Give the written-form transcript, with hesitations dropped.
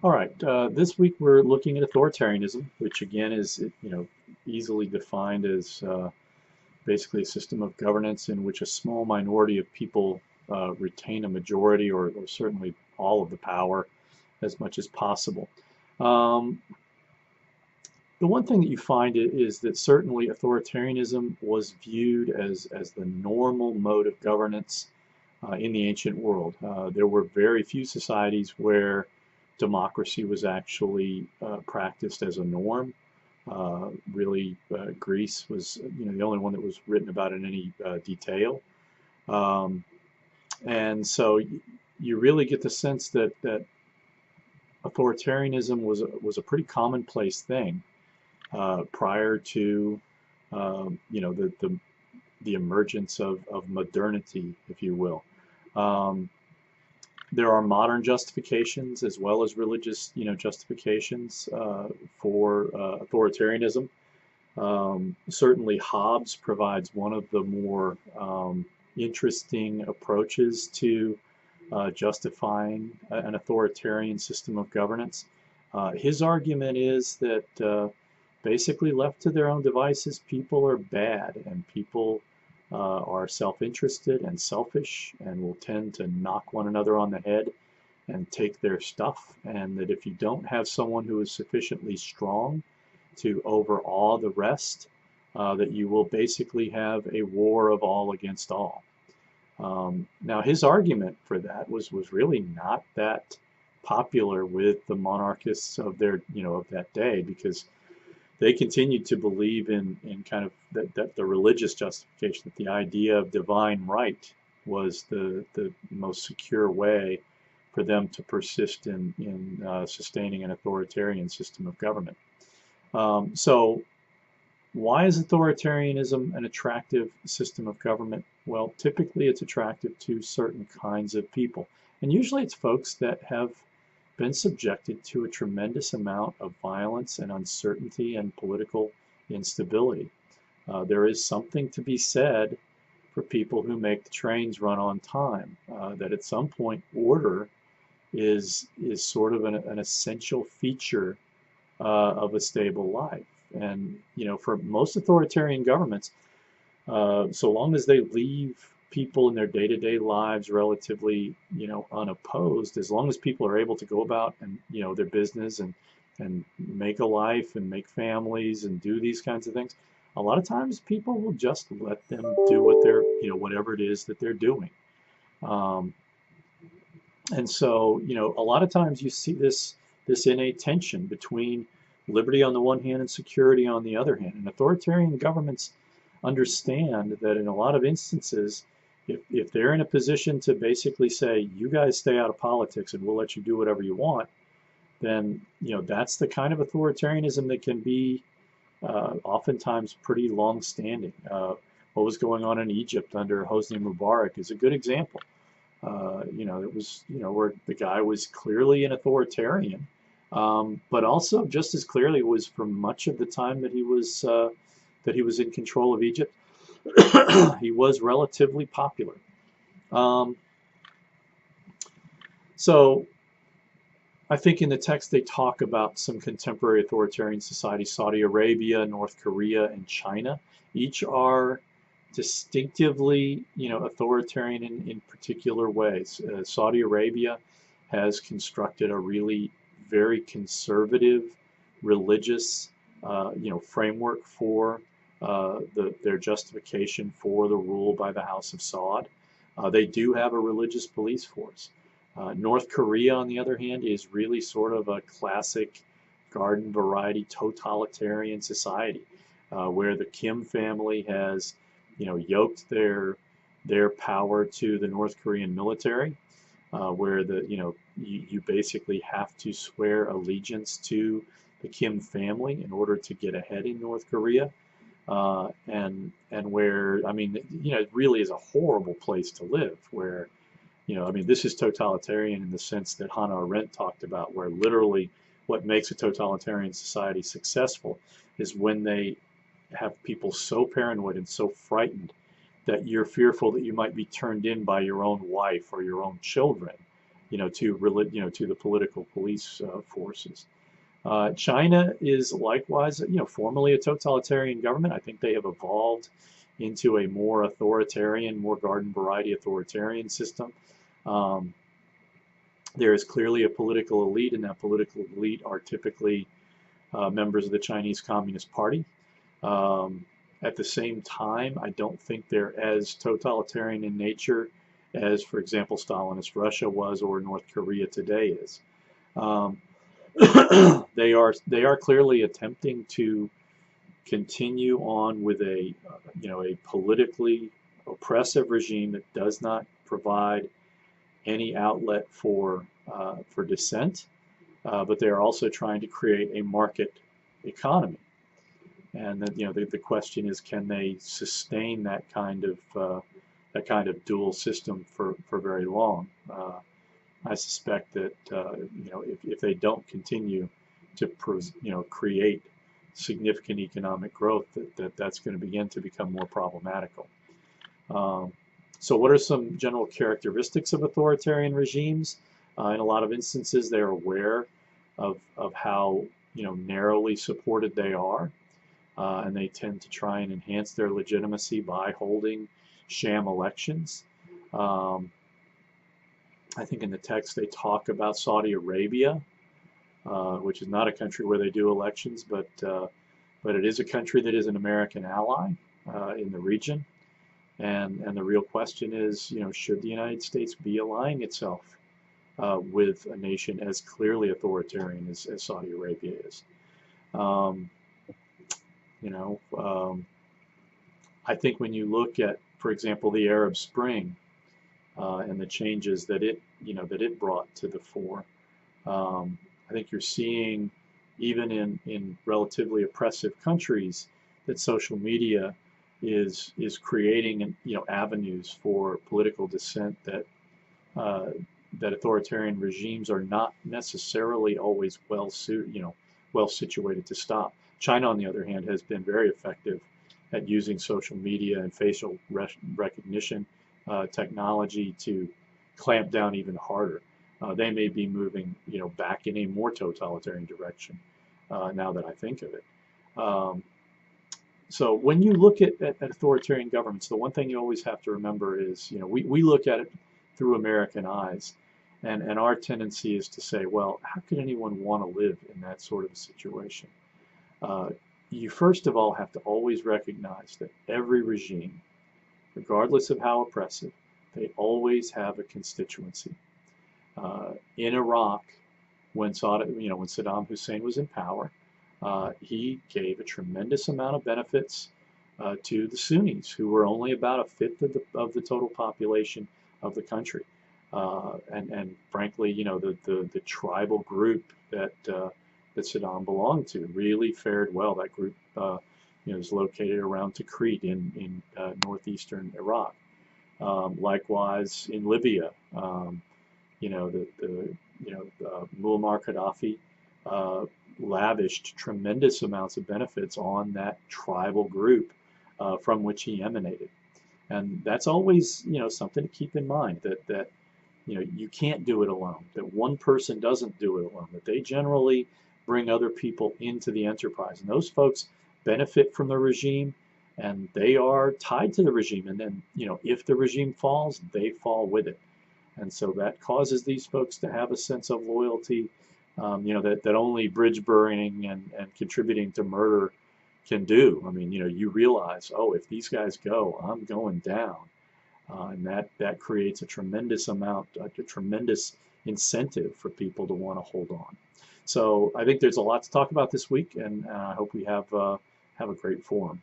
All right, this week we're looking at authoritarianism, which again is, easily defined as basically a system of governance in which a small minority of people retain a majority or certainly all of the power as much as possible. Um, the one thing that you find is that certainly authoritarianism was viewed as the normal mode of governance in the ancient world. There were very few societies where democracy was actually practiced as a norm. Greece was, the only one that was written about in any detail. Um, and so you really get the sense that authoritarianism was a pretty commonplace thing prior to, the emergence of modernity, if you will. Um, there are modern justifications as well as religious, justifications for authoritarianism. Certainly, Hobbes provides one of the more interesting approaches to justifying an authoritarian system of governance. His argument is that basically, left to their own devices, people are bad and people are self-interested and selfish and will tend to knock one another on the head and take their stuff. And that if you don't have someone who is sufficiently strong to overawe the rest, that you will basically have a war of all against all. Now, his argument for that was really not that popular with the monarchists of of that day, because they continued to believe in kind of that the religious justification, that the idea of divine right was the most secure way for them to persist in sustaining an authoritarian system of government. So why is authoritarianism an attractive system of government? Well, typically it's attractive to certain kinds of people. And usually it's folks that have been subjected to a tremendous amount of violence and uncertainty and political instability. There is something to be said for people who make the trains run on time, that at some point order is sort of an essential feature of a stable life. And for most authoritarian governments, so long as they leave people in their day-to-day lives relatively, unopposed, as long as people are able to go about and their business and make a life and make families and do these kinds of things, a lot of times people will just let them do what they're, whatever it is that they're doing. Um, and so, a lot of times you see this innate tension between liberty on the one hand and security on the other hand. And authoritarian governments understand that in a lot of instances, if they're in a position to basically say, you guys stay out of politics and we'll let you do whatever you want, then that's the kind of authoritarianism that can be oftentimes pretty long-standing. What was going on in Egypt under Hosni Mubarak is a good example. It was, where the guy was clearly an authoritarian, but also just as clearly was for much of the time that he was in control of Egypt, he was relatively popular. Um, so I think in the text they talk about some contemporary authoritarian societies: Saudi Arabia, North Korea, and China. Each are distinctively, authoritarian in particular ways. Saudi Arabia has constructed a really very conservative religious, framework for their justification for the rule by the House of Saud. They do have a religious police force. North Korea, on the other hand, is really sort of a classic garden variety totalitarian society, where the Kim family has, yoked their power to the North Korean military, where you basically have to swear allegiance to the Kim family in order to get ahead in North Korea, and where, I mean, it really is a horrible place to live, where I mean, this is totalitarian in the sense that Hannah Arendt talked about, where literally what makes a totalitarian society successful is when they have people so paranoid and so frightened that you're fearful that you might be turned in by your own wife or your own children. to the political police forces. China is likewise, formally a totalitarian government. I think they have evolved into a more authoritarian, more garden variety authoritarian system. Um, there is clearly a political elite, and that political elite are typically members of the Chinese Communist Party. Um, at the same time, I don't think they're as totalitarian in nature as, for example, Stalinist Russia was or North Korea today is. Um, they are clearly attempting to continue on with a politically oppressive regime that does not provide any outlet for dissent, but they are also trying to create a market economy. And then, the question is, can they sustain that kind of dual system for very long? I suspect that if they don't continue to create significant economic growth, that's going to begin to become more problematical. So what are some general characteristics of authoritarian regimes? In a lot of instances, they're aware of how narrowly supported they are, and they tend to try and enhance their legitimacy by holding sham elections. I think in the text they talk about Saudi Arabia, which is not a country where they do elections, but it is a country that is an American ally in the region. And the real question is, should the United States be allying itself with a nation as clearly authoritarian as Saudi Arabia is? I think when you look at, for example, the Arab Spring and the changes that it brought to the fore, I think you're seeing, even in relatively oppressive countries, that social media is creating avenues for political dissent that authoritarian regimes are not necessarily always well situated to stop. China, on the other hand, has been very effective at using social media and facial recognition technology to clamp down even harder. They may be moving back in a more totalitarian direction now that I think of it. So when you look at authoritarian governments, the one thing you always have to remember is, we look at it through American eyes, and our tendency is to say, well, how could anyone want to live in that sort of a situation? You first of all have to always recognize that every regime, regardless of how oppressive, they always have a constituency. In Iraq, when Saddam Hussein was in power, he gave a tremendous amount of benefits to the Sunnis, who were only about a fifth of the total population of the country. And frankly, the tribal group that Saddam belonged to really fared well. That group is located around Tikrit in northeastern Iraq. Likewise, in Libya, Muammar Gaddafi lavished tremendous amounts of benefits on that tribal group from which he emanated. And that's always, something to keep in mind, that you can't do it alone, that one person doesn't do it alone, that they generally bring other people into the enterprise. And those folks benefit from the regime, and they are tied to the regime. And then, if the regime falls, they fall with it. And so that causes these folks to have a sense of loyalty, that only bridge burning and contributing to murder can do. I mean, you realize, oh, if these guys go, I'm going down. And that creates a tremendous incentive for people to want to hold on. So I think there's a lot to talk about this week, and I hope we have a great forum.